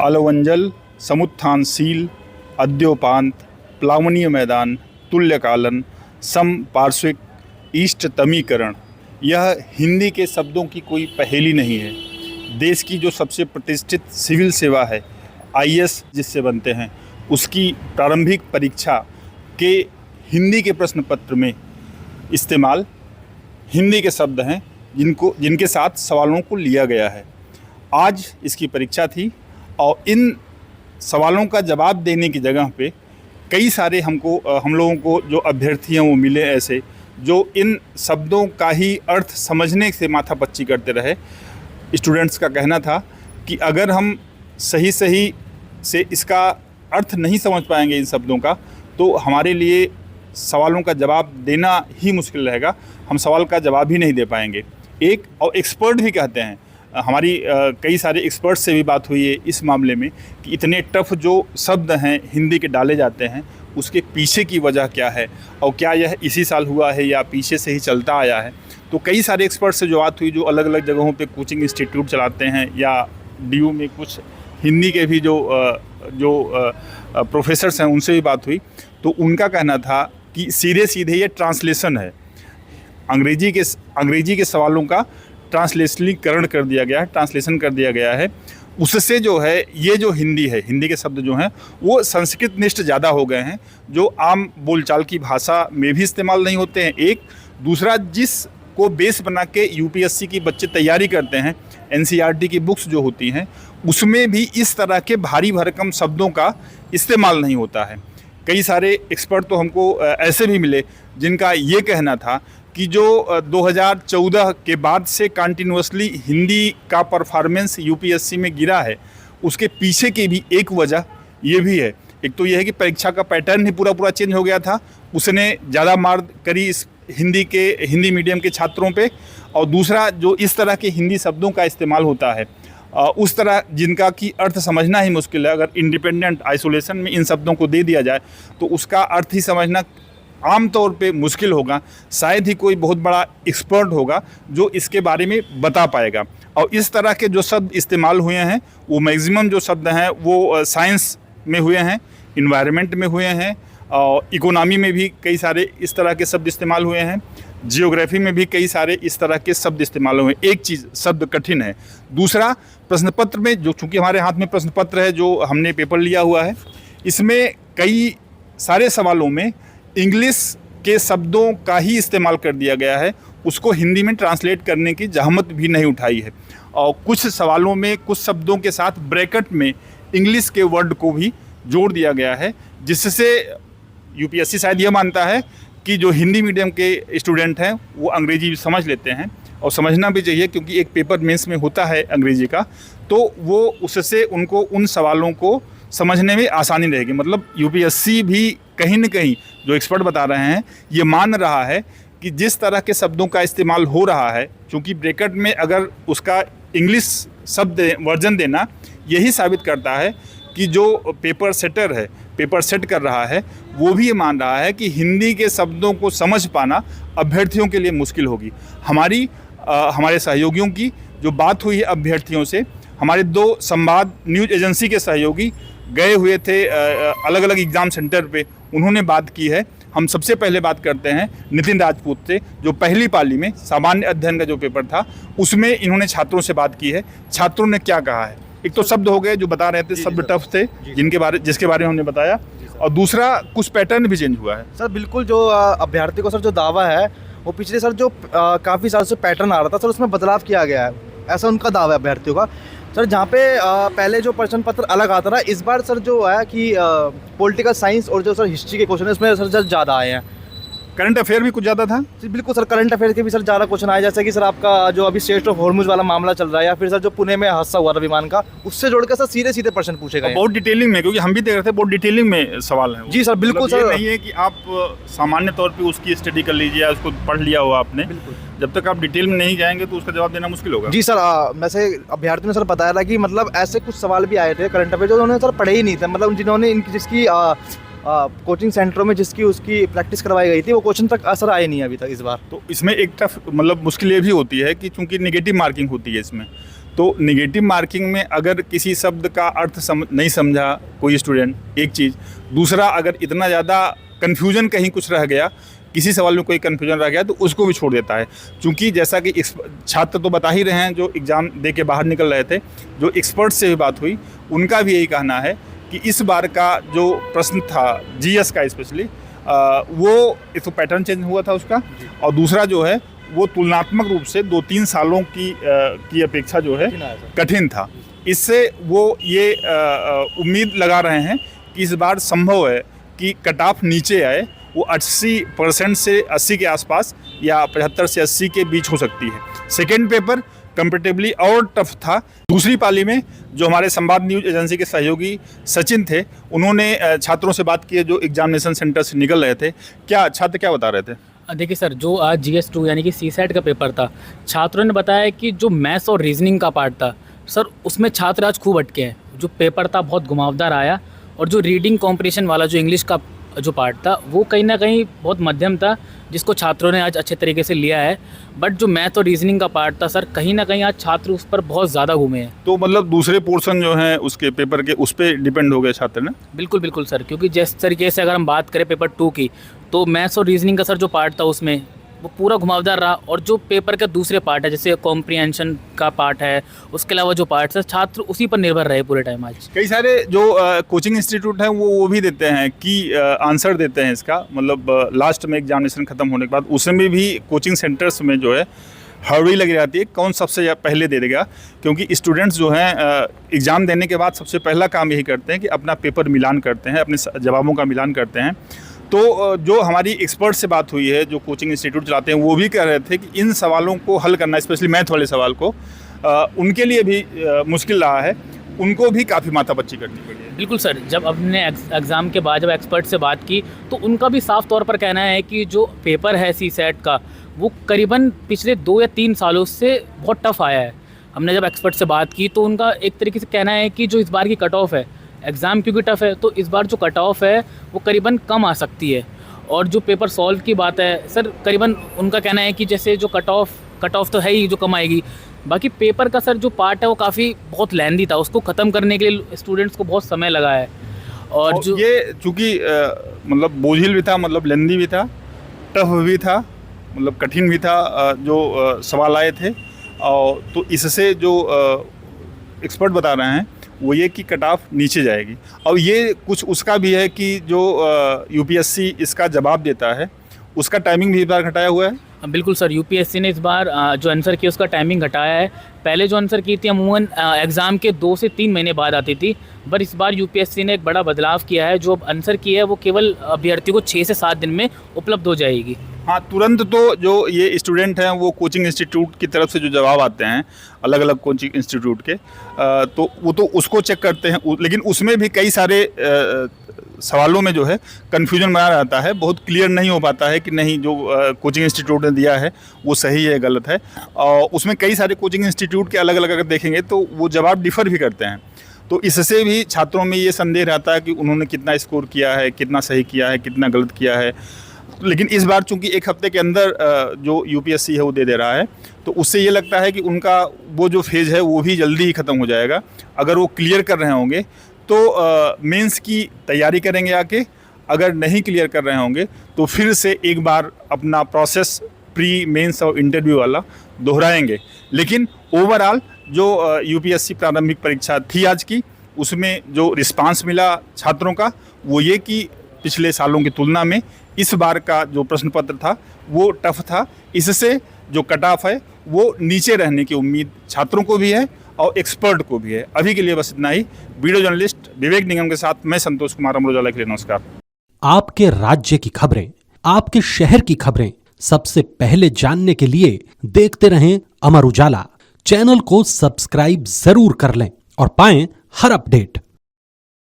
अलवंजल समुत्थानशील अद्योपांत प्लावनीय मैदान तुल्यकालन समपार्श्विक इष्टतमीकरण। यह हिंदी के शब्दों की कोई पहेली नहीं है। देश की जो सबसे प्रतिष्ठित सिविल सेवा है आईएएस जिससे बनते हैं, उसकी प्रारंभिक परीक्षा के हिंदी के प्रश्न पत्र में इस्तेमाल हिंदी के शब्द हैं जिनके साथ सवालों को लिया गया है। आज इसकी परीक्षा थी और इन सवालों का जवाब देने की जगह पे कई सारे हम लोगों को जो अभ्यर्थी हैं वो मिले ऐसे जो इन शब्दों का ही अर्थ समझने से माथापच्ची करते रहे। स्टूडेंट्स का कहना था कि अगर हम सही से इसका अर्थ नहीं समझ पाएंगे इन शब्दों का, तो हमारे लिए सवालों का जवाब देना ही मुश्किल रहेगा, हम सवाल का जवाब ही नहीं दे पाएंगे। एक और एक्सपर्ट भी कहते हैं, हमारी कई सारे एक्सपर्ट से भी बात हुई है इस मामले में कि इतने टफ जो शब्द हैं हिंदी के डाले जाते हैं उसके पीछे की वजह क्या है और क्या यह इसी साल हुआ है या पीछे से ही चलता आया है। तो कई सारे एक्सपर्ट से जो बात हुई, जो अलग अलग जगहों पे कोचिंग इंस्टीट्यूट चलाते हैं या डीयू में कुछ हिंदी के भी जो प्रोफेसर्स हैं उनसे भी बात हुई, तो उनका कहना था कि सीधे ये ट्रांसलेशन है। अंग्रेजी के सवालों का ट्रांसलेशनीकरण कर दिया गया है, ट्रांसलेशन कर दिया गया है। उससे जो है ये जो हिंदी है, हिंदी के शब्द जो हैं वो संस्कृत निष्ठ ज़्यादा हो गए हैं, जो आम बोलचाल की भाषा में भी इस्तेमाल नहीं होते हैं। एक दूसरा, जिसको बेस बना के यूपीएससी की बच्चे तैयारी करते हैं, एनसीईआरटी की बुक्स जो होती हैं उसमें भी इस तरह के भारी भरकम शब्दों का इस्तेमाल नहीं होता है। कई सारे एक्सपर्ट तो हमको ऐसे भी मिले जिनका ये कहना था कि जो 2014 के बाद से कंटिन्यूअसली हिंदी का परफॉर्मेंस यूपीएससी में गिरा है, उसके पीछे की भी एक वजह ये भी है। एक तो ये है कि परीक्षा का पैटर्न ही पूरा चेंज हो गया था, उसने ज़्यादा मार करी इस हिंदी मीडियम के छात्रों पे। और दूसरा, जो इस तरह के हिंदी शब्दों का इस्तेमाल होता है उस तरह जिनका की अर्थ समझना ही मुश्किल है। अगर इंडिपेंडेंट आइसोलेशन में इन शब्दों को दे दिया जाए तो उसका अर्थ ही समझना आम तौर पे मुश्किल होगा। शायद ही कोई बहुत बड़ा एक्सपर्ट होगा जो इसके बारे में बता पाएगा। और इस तरह के जो शब्द इस्तेमाल हुए हैं वो मैक्सिमम जो शब्द हैं वो साइंस में हुए हैं, इन्वायरमेंट में हुए हैं, और इकोनॉमी में भी कई सारे इस तरह के शब्द इस्तेमाल हुए हैं, जियोग्राफी में भी कई सारे इस तरह के शब्द इस्तेमाल हुए हैं। एक चीज़, शब्द कठिन है। दूसरा, प्रश्न पत्र में जो, चूँकि हमारे हाथ में प्रश्न पत्र है जो हमने पेपर लिया हुआ है, इसमें कई सारे सवालों में इंग्लिश के शब्दों का ही इस्तेमाल कर दिया गया है, उसको हिंदी में ट्रांसलेट करने की जहमत भी नहीं उठाई है। और कुछ सवालों में कुछ शब्दों के साथ ब्रैकेट में इंग्लिश के वर्ड को भी जोड़ दिया गया है, जिससे यूपीएससी शायद ये मानता है कि जो हिंदी मीडियम के स्टूडेंट हैं वो अंग्रेजी समझ लेते हैं, और समझना भी चाहिए क्योंकि एक पेपर मेंस में होता है अंग्रेजी का, तो वो उससे उनको उन सवालों को समझने में आसानी रहेगी। मतलब यूपीएससी भी कहीं न कहीं, जो एक्सपर्ट बता रहे हैं, ये मान रहा है कि जिस तरह के शब्दों का इस्तेमाल हो रहा है, क्योंकि ब्रैकेट में अगर उसका इंग्लिश शब्द वर्जन देना यही साबित करता है कि जो पेपर सेटर है, पेपर सेट कर रहा है, वो भी ये मान रहा है कि हिंदी के शब्दों को समझ पाना अभ्यर्थियों के लिए मुश्किल होगी। हमारे सहयोगियों की जो बात हुई है अभ्यर्थियों से, हमारे 2 संवाद न्यूज़ एजेंसी के सहयोगी गए हुए थे अलग अलग एग्ज़ाम सेंटर पे, उन्होंने बात की है। हम सबसे पहले बात करते हैं नितिन राजपूत से, जो पहली पाली में सामान्य अध्ययन का जो पेपर था उसमें इन्होंने छात्रों से बात की है। छात्रों ने क्या कहा है? एक तो शब्द हो गए जो बता रहे थे, शब्द टफ थे जिसके बारे में हमने बताया, और दूसरा कुछ पैटर्न भी चेंज हुआ है। सर बिल्कुल, जो अभ्यर्थी को सर जो दावा है वो पिछले सर जो काफ़ी साल से पैटर्न आ रहा था सर, उसमें बदलाव किया गया है, ऐसा उनका दावा है अभ्यर्थियों का। सर जहाँ पे पहले जो प्रश्न पत्र अलग आता था, इस बार सर जो है कि पॉलिटिकल साइंस और जो सर हिस्ट्री के क्वेश्चन है उसमें सर ज़्यादा आए हैं। करंट अफेयर भी कुछ ज़्यादा था जी, बिल्कुल सर, करंट अफेयर के भी सर ज़्यादा क्वेश्चन आए, जैसे कि सर आपका जो अभी स्ट्रेट ऑफ हॉर्मुज वाला मामला चल रहा है, या फिर सर जो पुणे में हादसा हुआ था विमान का, उससे जोड़कर सर सीधे प्रश्न पूछे गए। बहुत डिटेलिंग में, क्योंकि हम भी देख रहे थे, बहुत डिटेलिंग में सवाल है। जी सर बिल्कुल। मतलब सर नहीं है कि आप सामान्य तौर पे उसकी स्टडी कर लीजिए, उसको पढ़ लिया हो आपने, जब तक आप डिटेल में नहीं जाएंगे तो उसका जवाब देना मुश्किल होगा। जी सर, वैसे अभ्यर्थी ने सर बताया था कि मतलब ऐसे कुछ सवाल भी आए थे करंट अफेयर जो उन्होंने सर पढ़े ही नहीं थे, मतलब जिन्होंने जिसकी कोचिंग सेंटरों में जिसकी उसकी प्रैक्टिस करवाई गई थी वो क्वेश्चन तक असर आए नहीं अभी तक इस बार। तो इसमें एक टफ मतलब मुश्किल ये भी होती है कि चूंकि नेगेटिव मार्किंग होती है इसमें, तो निगेटिव मार्किंग में अगर किसी शब्द का अर्थ नहीं समझा कोई स्टूडेंट, एक चीज़, दूसरा अगर इतना ज़्यादा कन्फ्यूजन कहीं कुछ रह गया, किसी सवाल में कोई कन्फ्यूजन रह गया तो उसको भी छोड़ देता है। क्योंकि जैसा कि छात्र तो बता ही रहे हैं जो एग्ज़ाम दे के बाहर निकल रहे थे, जो एक्सपर्ट से भी बात हुई उनका भी यही कहना है कि इस बार का जो प्रश्न था जीएस का स्पेशली, वो एक तो पैटर्न चेंज हुआ था उसका, और दूसरा जो है वो तुलनात्मक रूप से 2-3 सालों की अपेक्षा जो है कठिन था। इससे वो ये उम्मीद लगा रहे हैं कि इस बार संभव है कि कट ऑफ नीचे आए, वो 80% से 80 के आसपास या 75 से 80 के बीच हो सकती है। सेकेंड पेपर कंपेरेटिवली और टफ था। दूसरी पाली में जो हमारे संवाद न्यूज एजेंसी के सहयोगी सचिन थे, उन्होंने छात्रों से बात की जो एग्जामिनेशन सेंटर से निकल रहे थे। क्या छात्र क्या बता रहे थे? देखिए सर, जो आज GS2 यानी कि CSAT का पेपर था, छात्रों ने बताया कि जो मैथ्स और रीजनिंग का पार्ट था सर, उसमें छात्र आज खूब अटके हैं। जो पेपर था बहुत घुमावदार आया, और जो रीडिंग कॉम्पिटिशन वाला जो इंग्लिश का जो पार्ट था वो कहीं ना कहीं बहुत मध्यम था, जिसको छात्रों ने आज अच्छे तरीके से लिया है। बट जो मैथ और रीजनिंग का पार्ट था सर, कहीं ना कहीं आज छात्र उस पर बहुत ज़्यादा घूमे हैं। तो मतलब दूसरे पोर्शन जो है उसके पेपर के, उस पर डिपेंड हो गए छात्र ने? बिल्कुल बिल्कुल सर, क्योंकि जिस तरीके से अगर हम बात करें पेपर 2 की, तो मैथ्स और रीजनिंग का सर जो पार्ट था उसमें वो पूरा घुमावदार रहा। और जो पेपर का दूसरे पार्ट है, जैसे कॉम्प्रिहेंशन का पार्ट है, उसके अलावा जो पार्ट है, छात्र उसी पर निर्भर रहे पूरे टाइम आज। कई सारे जो कोचिंग इंस्टीट्यूट हैं वो भी देते हैं कि आंसर देते हैं इसका, मतलब लास्ट में एग्जामिनेशन खत्म होने के बाद उसमें भी कोचिंग सेंटर्स में जो है हड़बड़ी लगी रहती है कौन सबसे पहले दे देगा। क्योंकि स्टूडेंट्स जो हैं एग्ज़ाम देने के बाद सबसे पहला काम यही करते हैं कि अपना पेपर मिलान करते हैं, अपने जवाबों का मिलान करते हैं। तो जो हमारी एक्सपर्ट से बात हुई है, जो कोचिंग इंस्टीट्यूट चलाते हैं, वो भी कह रहे थे कि इन सवालों को हल करना, स्पेशली मैथ वाले सवाल को, उनके लिए भी मुश्किल रहा है, उनको भी काफ़ी माथापच्ची करनी पड़ी है। बिल्कुल सर, जब हमने एग्ज़ाम के बाद जब एक्सपर्ट से बात की तो उनका भी साफ तौर पर कहना है कि जो पेपर है CSAT का, वो करीबन पिछले 2 या 3 सालों से बहुत टफ आया है। हमने जब एक्सपर्ट से बात की तो उनका एक तरीके से कहना है कि जो इस बार की कट ऑफ है, एग्ज़ाम क्योंकि टफ है तो इस बार जो कट ऑफ है वो करीबन कम आ सकती है। और जो पेपर सॉल्व की बात है सर, करीबन उनका कहना है कि जैसे जो कट ऑफ तो है ही जो कम आएगी, बाकी पेपर का सर जो पार्ट है वो काफ़ी बहुत लेंदी था, उसको ख़त्म करने के लिए स्टूडेंट्स को बहुत समय लगा है। और जो ये चूँकि मतलब बोझिल भी था, मतलब लेंदी भी था, टफ भी था, मतलब कठिन भी था जो सवाल आए थे। और तो इससे जो एक्सपर्ट बता रहे हैं वो ये कि कट ऑफ नीचे जाएगी। और ये कुछ उसका भी है कि जो UPSC इसका जवाब देता है उसका टाइमिंग भी इस बार घटाया हुआ है। बिल्कुल सर, UPSC ने इस बार जो आंसर की उसका टाइमिंग घटाया है। पहले जो आंसर की थी अमूमन एग्ज़ाम के 2 से 3 महीने बाद आती थी, पर इस बार UPSC ने एक बड़ा बदलाव किया है। जो आंसर की है वो केवल अभ्यर्थी को 6 से 7 दिन में उपलब्ध हो जाएगी। हाँ, तुरंत तो जो ये स्टूडेंट हैं वो कोचिंग इंस्टीट्यूट की तरफ से जो जवाब आते हैं अलग अलग कोचिंग इंस्टीट्यूट के, तो वो तो उसको चेक करते हैं, लेकिन उसमें भी कई सारे सवालों में जो है कन्फ्यूजन बना रहता है, बहुत क्लियर नहीं हो पाता है कि नहीं जो कोचिंग इंस्टीट्यूट ने दिया है वो सही है गलत है। और उसमें कई सारे कोचिंग इंस्टीट्यूट के अलग अलग अगर देखेंगे तो वो जवाब डिफ़र भी करते हैं। तो इससे भी छात्रों में ये संदेह रहता है कि उन्होंने कितना स्कोर किया है, कितना सही किया है, कितना गलत किया है। लेकिन इस बार चूंकि एक हफ्ते के अंदर जो UPSC है वो दे रहा है, तो उससे ये लगता है कि उनका वो जो फेज़ है वो भी जल्दी ही ख़त्म हो जाएगा। अगर वो क्लियर कर रहे होंगे तो मेंस की तैयारी करेंगे आके, अगर नहीं क्लियर कर रहे होंगे तो फिर से एक बार अपना प्रोसेस प्री मेंस और इंटरव्यू वाला दोहराएंगे। लेकिन ओवरऑल जो UPSC प्रारंभिक परीक्षा थी आज की, उसमें जो रिस्पांस मिला छात्रों का वो ये कि पिछले सालों की तुलना में इस बार का जो प्रश्न पत्र था वो टफ था। इससे जो कट ऑफ है वो नीचे रहने की उम्मीद छात्रों को भी है और एक्सपर्ट को भी है। अभी के लिए बस इतना ही। वीडियो जर्नलिस्ट विवेक निगम के साथ मैं संतोष कुमार, अमर उजाला के लिए नमस्कार। आपके राज्य की खबरें, आपके शहर की खबरें सबसे पहले जानने के लिए देखते रहें अमर उजाला। चैनल को सब्सक्राइब जरूर कर लें और पाएं हर अपडेट।